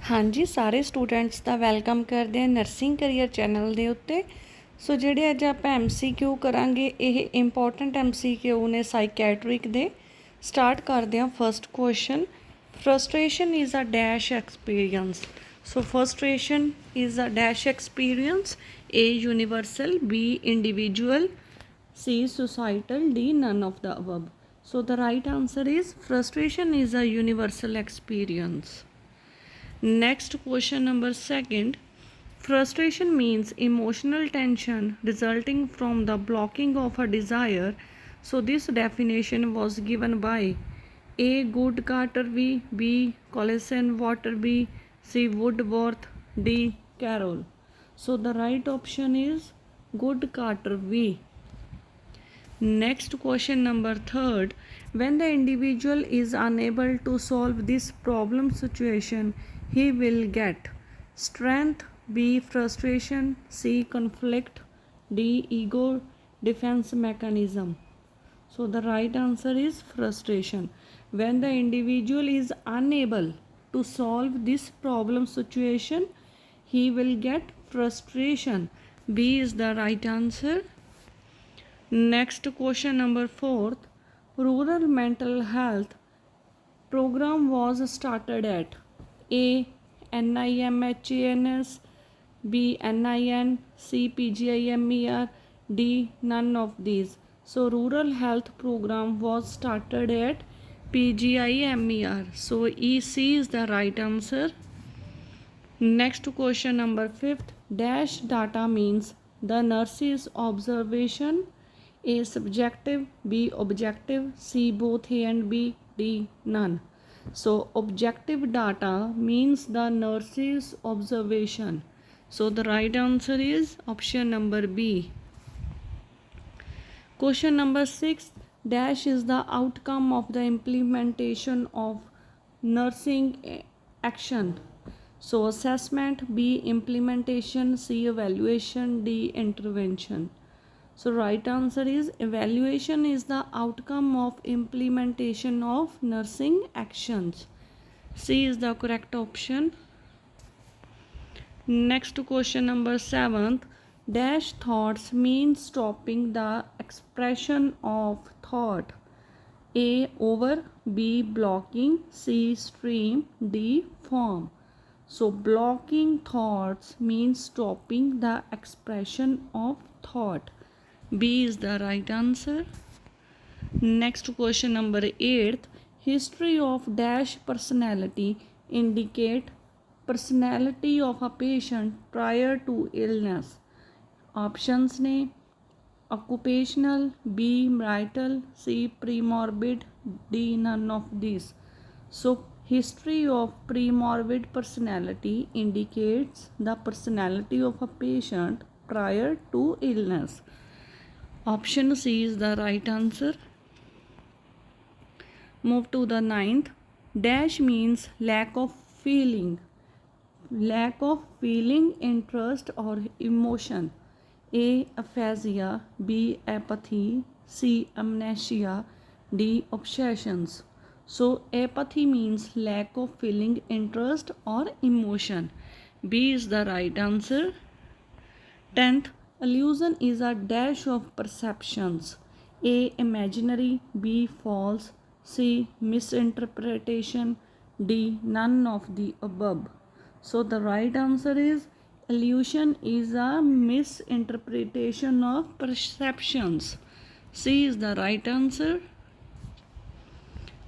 हाँ जी, सारे स्टूडेंट्स का वैलकम करते हैं नर्सिंग करियर चैनल के उत्ते। सो जिहड़े अज आपां MCQ करांगे, ये इंपॉर्टेंट MCQ ने साइकैट्रिक दे। स्टार्ट करते हैं first question. Frustration is a dash experience. So frustration is a dash experience. A universal, B individual, C societal, D none of the above. So the right answer is frustration is a universal experience. Next question number second. Frustration means emotional tension resulting from the blocking of a desire. So this definition was given by A. Good Carter V, B. Collison Water B, C. Woodworth, D. Carroll. So the right option is Good Carter V. Next question number third. When the individual is unable to solve this problem situation, he will get strength, B frustration, C conflict, D ego defense mechanism. So the right answer is frustration. When the individual is unable to solve this problem situation, he will get frustration. B is the right answer. Next question number fourth. Rural mental health program was started at A. NIMHANS, B. NIN, C. PGIMER, D. None of these. So rural health program was started at PGIMER. So EC is the right answer. Next question number fifth. Dash data means the nurse's observation. A subjective, B objective, C both A and B, D none. So objective data means the nurse's observation. So the right answer is option number B. Question number 6. Dash is the outcome of the implementation of nursing action. So assessment, B implementation, C evaluation, D intervention. So right answer is evaluation is the outcome of implementation of nursing actions. C is the correct option. Next question number 7th. Dash thoughts means stopping the expression of thought. A over, B blocking, C stream, D form. So blocking thoughts means stopping the expression of thought. B is the right answer. Next question number 8. History of dash personality indicate personality of a patient prior to illness. Options ने occupational, B marital, C premorbid, D none of these. So history of premorbid personality indicates the personality of a patient prior to illness. Option C is the right answer. Move to the 9th. Dash means lack of feeling. Lack of feeling, interest or emotion. A. Aphasia, B. Apathy, C. Amnesia, D. Obsessions. So apathy means lack of feeling, interest or emotion. B is the right answer. 10th. Illusion is a dash of perceptions. A. Imaginary, B. False, C. Misinterpretation, D. None of the above. So the right answer is illusion is a misinterpretation of perceptions. C is the right answer.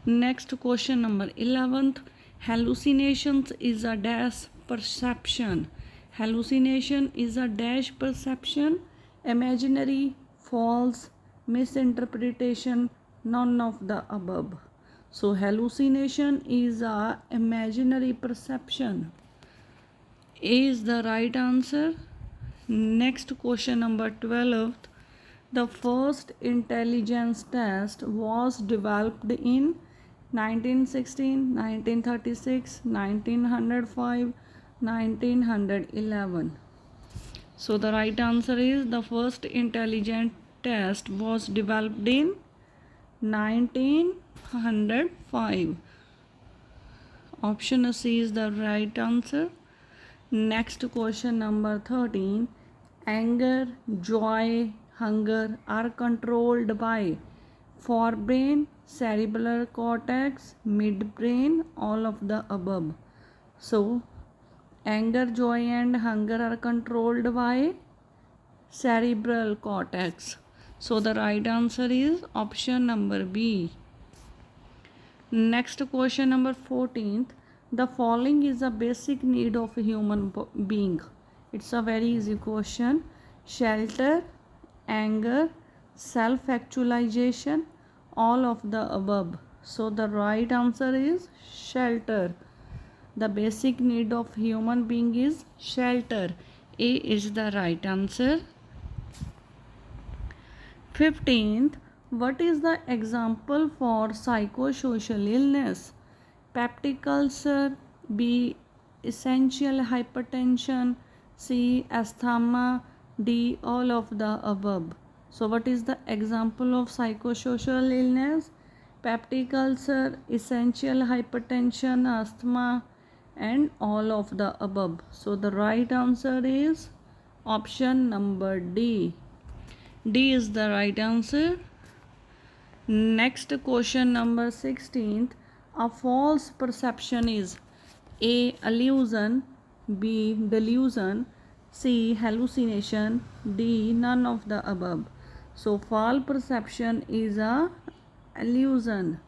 Next question number 11th. Hallucinations is a dash perception. Hallucination is a dash perception. Imaginary, false, misinterpretation, none of the above. So hallucination is a imaginary perception. A is the right answer. Next question number 12. The first intelligence test was developed in 1916, 1936, 1905, 1911. So the right answer is the first intelligence test was developed in 1905. Option C is the right answer. Next question number 13. Anger, joy, hunger are controlled by forebrain, cerebral cortex, midbrain, all of the above. So, anger, joy and hunger are controlled by cerebral cortex. So, the right answer is option number B. Next question number 14th. The following is a basic need of a human being. It's a very easy question. Shelter, anger, self-actualization, all of the above. So the right answer is shelter. The basic need of human being is shelter. A is the right answer. 15th. What is the example for psychosocial illness? Peptic ulcer, B. Essential hypertension, C. Asthma, D. All of the above. So what is the example of psychosocial illness? Peptic ulcer, essential hypertension, asthma and all of the above. So the right answer is option number D. D is the right answer. Next question number 16th. A false perception is A. Illusion, B. Delusion, C. Hallucination, D. None of the above. So false perception is a illusion.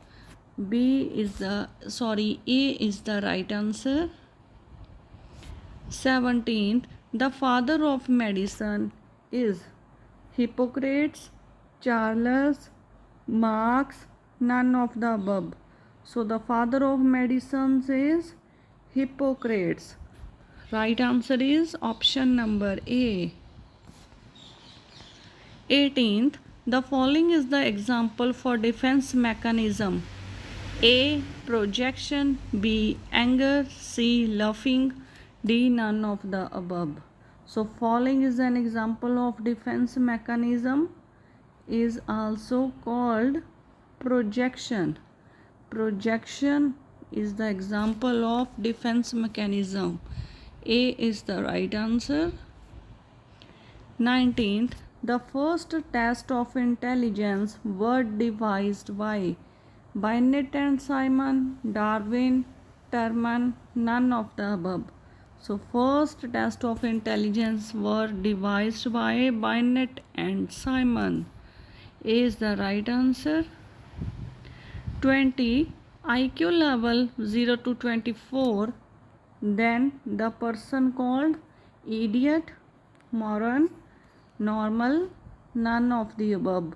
A is the right answer. 17th. The father of medicine is Hippocrates, Charles, Marx, none of the above. So the father of medicines is Hippocrates. Right answer is option number A. 18th. The following is the example for defense mechanism. A. Projection, B. Anger, C. Laughing, D. None of the above. So following is an example of defense mechanism is also called projection. Projection is the example of defense mechanism. A is the right answer. 19th. The first test of intelligence were devised by Binet and Simon, Darwin, Terman, none of the above. So first test of intelligence were devised by Binet and Simon. A is the right answer. 20. IQ level 0 to 24. Then the person called idiot, moron, normal, none of the above.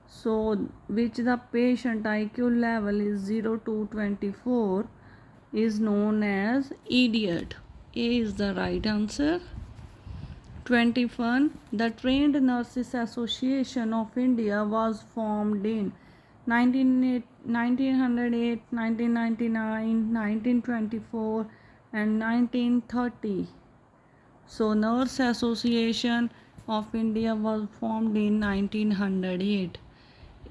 So which the patient IQ level is 0 to 24 is known as idiot. A is the right answer. 21. The Trained Nurses Association of India was formed in 1908, 1999, 1924 and 1930. So Nurse Association of India was formed in 1908.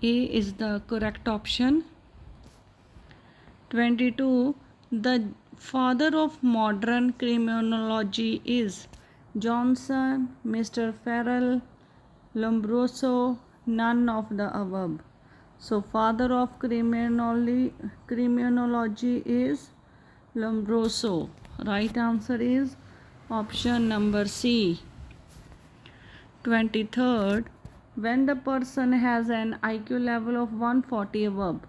A is the correct option. 22. The father of modern criminology is Johnson, Mr. Farrell, Lombroso, none of the above. So father of criminology is Lombroso. Right answer is option number C. 23rd. When the person has an IQ level of 140 above,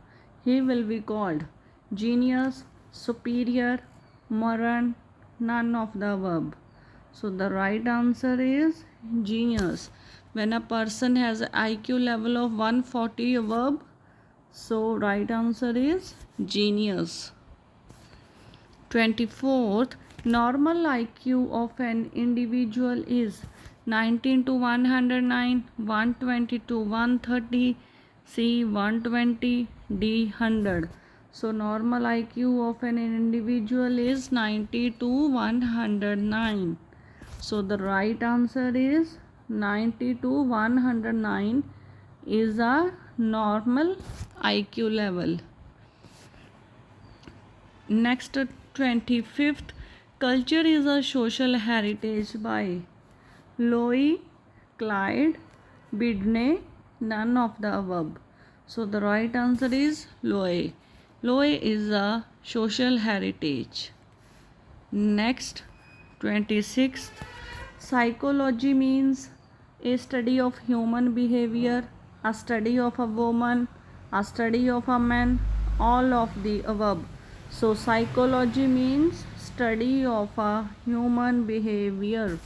he will be called genius, superior, moron, none of the above. So the right answer is genius. When a person has an IQ level of 140 above, so right answer is genius. 24th. Normal IQ of an individual is 19 to 109, 120 to 130, C 120, D 100. So normal IQ of an individual is 90 to 109. So the right answer is 90 to 109 is a normal IQ level. Next 25th, culture is a social heritage by Loy, Clyde, Bidney, none of the above. So the right answer is Loy. Loy is a social heritage. Next, 26th, psychology means a study of human behavior, a study of a woman, a study of a man, all of the above. So psychology means study of a human behavior.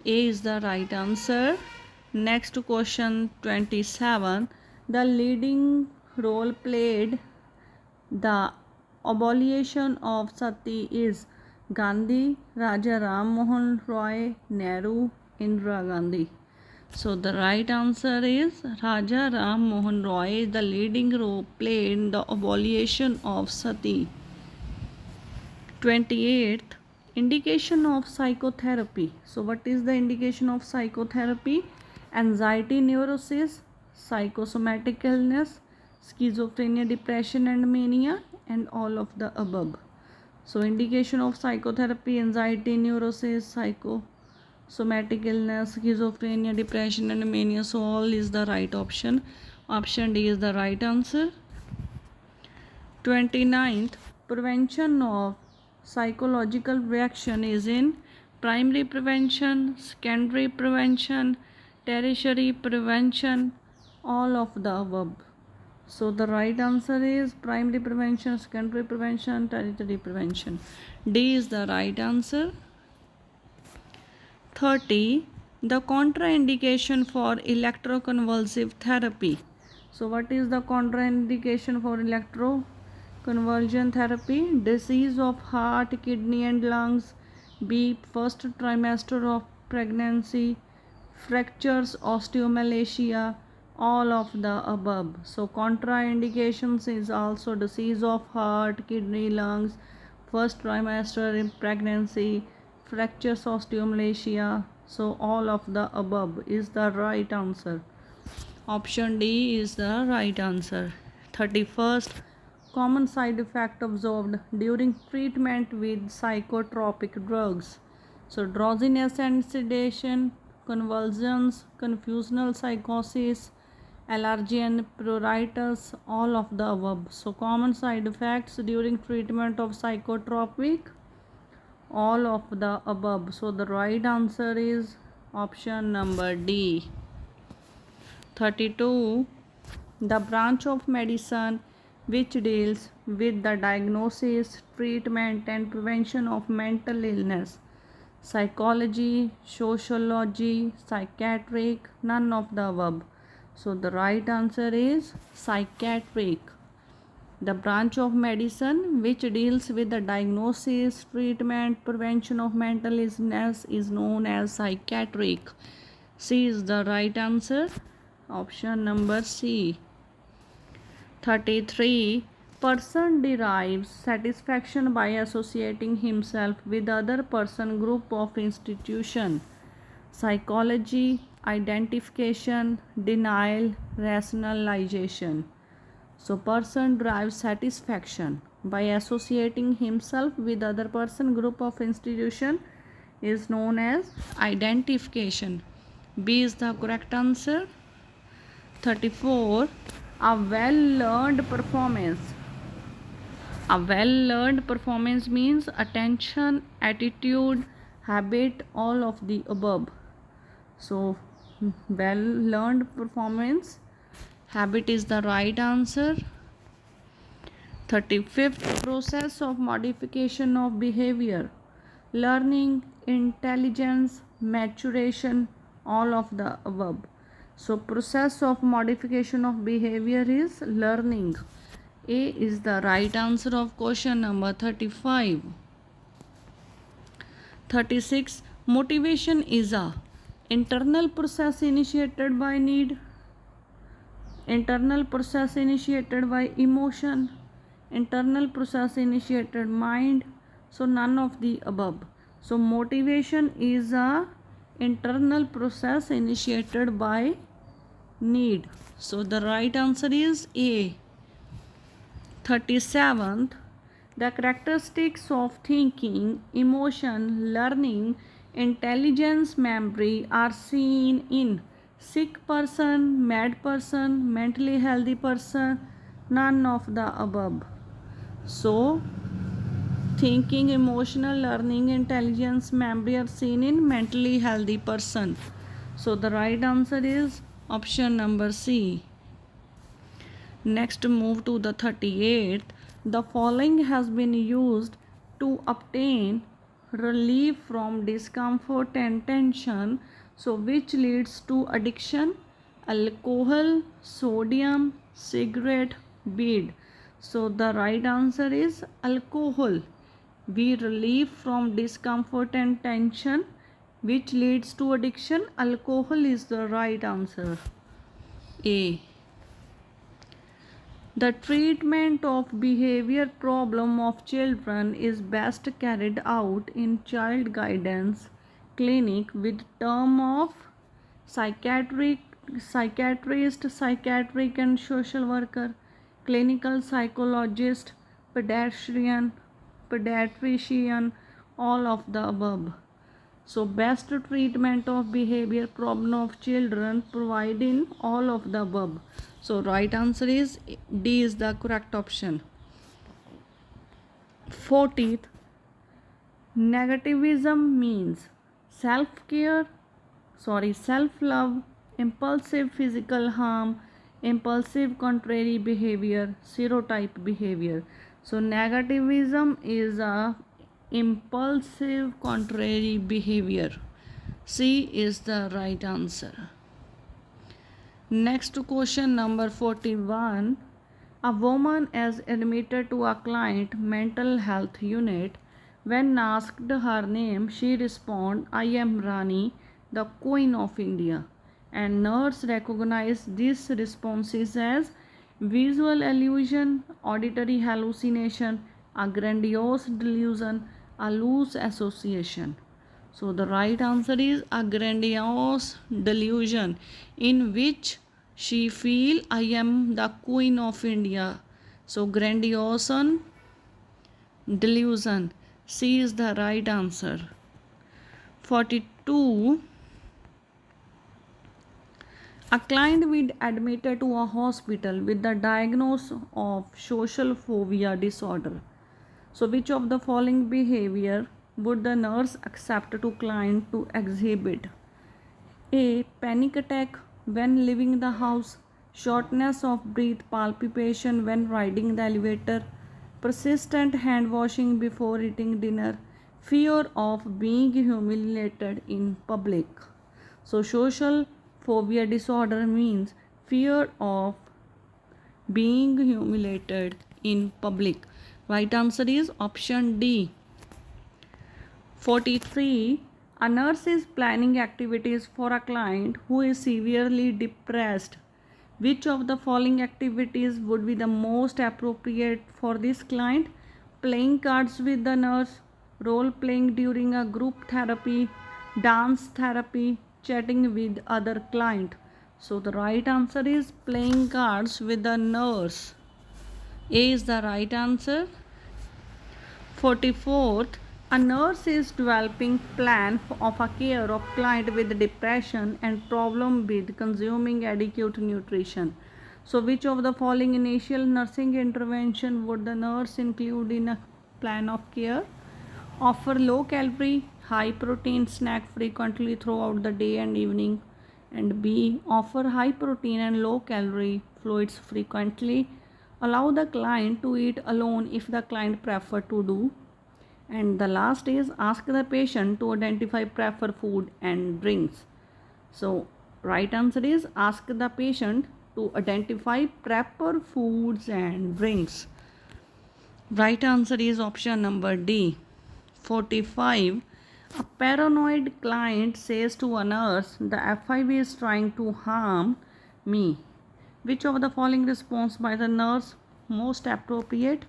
A is the right answer. Next question, 27. The leading role played the abolition of SATI is Gandhi, Raja Ram Mohan Roy, Nehru, Indira Gandhi. So the right answer is Raja Ram Mohan Roy. The leading role played in the abolition of SATI. 28th, indication of psychotherapy. So what is the indication of psychotherapy? Anxiety neurosis, psychosomatic illness, schizophrenia, depression and mania, and all of the above. So indication of psychotherapy: anxiety neurosis, psychosomatic illness, schizophrenia, depression and mania. So all is the right option. Option D is the right answer. 29th, prevention of psychological reaction is in primary prevention, secondary prevention, tertiary prevention, all of the above. So the right answer is primary prevention, secondary prevention, tertiary prevention. D is the right answer. 30. The contraindication for electroconvulsive therapy. So what is the contraindication for electroconvulsion therapy? Disease of heart, kidney and lungs. B. First trimester of pregnancy. Fractures, osteomalacia, all of the above. So contraindications is also disease of heart, kidney, lungs, first trimester in pregnancy, fractures, osteomalacia. So all of the above is the right answer. Option D is the right answer. 31st, common side effect observed during treatment with psychotropic drugs. So drowsiness and sedation, convulsions, confusional psychosis, allergy and pruritus, all of the above. So common side effects during treatment of psychotropic, all of the above. So the right answer is option number D. 32. The branch of medicine which deals with the diagnosis, treatment and prevention of mental illness. Psychology, sociology, psychiatric, none of the above. So the right answer is psychiatric. The branch of medicine which deals with the diagnosis, treatment, prevention of mental illness is known as psychiatric. C is the right answer. Option number C. 33. Person derives satisfaction by associating himself with other person, group of institution. Psychology, identification, denial, rationalization. So person derives satisfaction by associating himself with other person, group of institution is known as identification. B is the correct answer. 34. A well-learned performance. A well-learned performance means attention, attitude, habit, all of the above. So well-learned performance, habit is the right answer. 35th, process of modification of behavior. Learning, intelligence, maturation, all of the above. So process of modification of behavior is learning. A is the right answer of question number 35. 36. Motivation is a internal process initiated by need, internal process initiated by emotion, internal process initiated mind. So none of the above. So motivation is a internal process initiated by need. So the right answer is A. 37th. The characteristics of thinking, emotion, learning, intelligence, memory are seen in sick person, mad person, mentally healthy person, none of the above. So, thinking, emotional, learning, intelligence, memory are seen in mentally healthy person. So, the right answer is option number C. Next, move to the 38th. The following has been used to obtain relief from discomfort and tension. So, which leads to addiction? Alcohol, sodium, cigarette, weed. So, the right answer is alcohol. We relieve from discomfort and tension, which leads to addiction. Alcohol is the right answer. A. The treatment of behavior problem of children is best carried out in child guidance clinic with term of psychiatrist, psychiatric and social worker, clinical psychologist, pediatrician, all of the above. So best treatment of behavior problem of children provide in all of the above. So right answer is D is the correct option. 40th, negativism means self-love, impulsive physical harm, impulsive contrary behavior, stereotype behavior. So negativism is a impulsive contrary behavior. C is the right answer. Next question number 41. A woman is admitted to a client mental health unit. When asked her name, she responds, I am Rani, the Queen of India. And nurse recognized these responses as visual illusion, auditory hallucination, a grandiose delusion, a loose association. So the right answer is a grandiose delusion in which she feel I am the Queen of India. So grandiose delusion. C is the right answer. 42. A client will admitted to a hospital with the diagnosis of social phobia disorder. So which of the following behavior would the nurse accept to client to exhibit? A. Panic attack when leaving the house, shortness of breath, palpitation when riding the elevator, persistent hand washing before eating dinner, fear of being humiliated in public. So social phobia disorder means fear of being humiliated in public. Right answer is option D. 43. A nurse is planning activities for a client who is severely depressed. Which of the following activities would be the most appropriate for this client? Playing cards with the nurse, role playing during a group therapy, dance therapy, chatting with other client. So the right answer is playing cards with the nurse. A is the right answer. 44th, a nurse is developing plan of a care of client with depression and problem with consuming adequate nutrition. So which of the following initial nursing intervention would the nurse include in a plan of care? Offer low calorie, high protein snack frequently throughout the day and evening. And B. Offer high protein and low calorie fluids frequently. Allow the client to eat alone if the client prefer to do. And the last is ask the patient to identify prefer food and drinks. So right answer is ask the patient to identify prefer foods and drinks. Right answer is option number D. 45. A paranoid client says to a nurse, the FIB is trying to harm me. Which of the following response by the nurse most appropriate?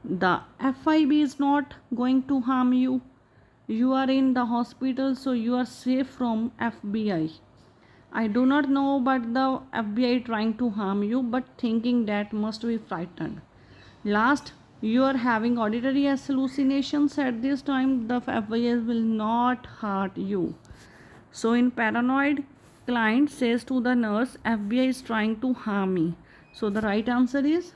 The FIB is not going to harm you. You are in the hospital, so you are safe from FBI. I do not know but the FBI trying to harm you, but thinking that must be frightened. Last, you are having auditory hallucinations at this time, the FYS will not hurt you. So in paranoid, client says to the nurse, FBI is trying to harm me. So the right answer is,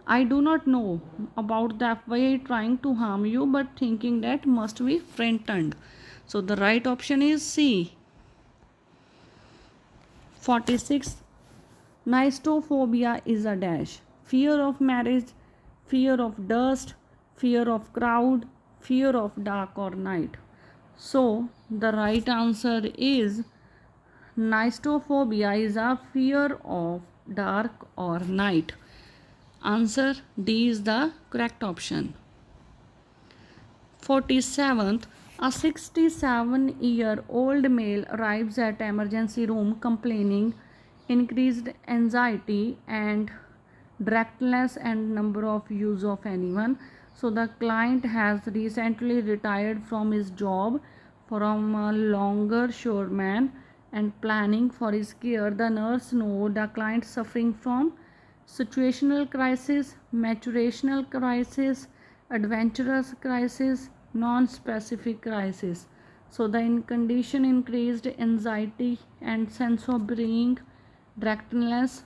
I do not know about the FBI trying to harm you, but thinking that must be frightened. So the right option is C. 46. Nyctophobia is a dash. Fear of marriage, fear of dust, fear of crowd, fear of dark or night. So the right answer is Nyctophobia is a fear of dark or night. Answer D is the correct option. 47th, a 67-year-old male arrives at emergency room complaining increased anxiety and directionless and number of use of anyone. So the client has recently retired from his job from a longshoreman and planning for his care. The nurse knows the client suffering from situational crisis, maturational crisis, adventurous crisis, non-specific crisis. So the condition increased anxiety and sense of being directionless.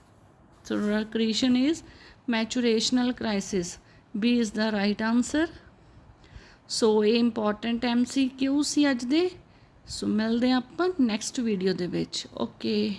So the creation is maturational crisis. B is the right answer. ਸੋ ਇਹ important MCQ ਸੀ ਅੱਜ ਦੇ। ਸੋ ਮਿਲਦੇ ਆਪਾਂ next video ਦੇ ਵਿੱਚ। Okay.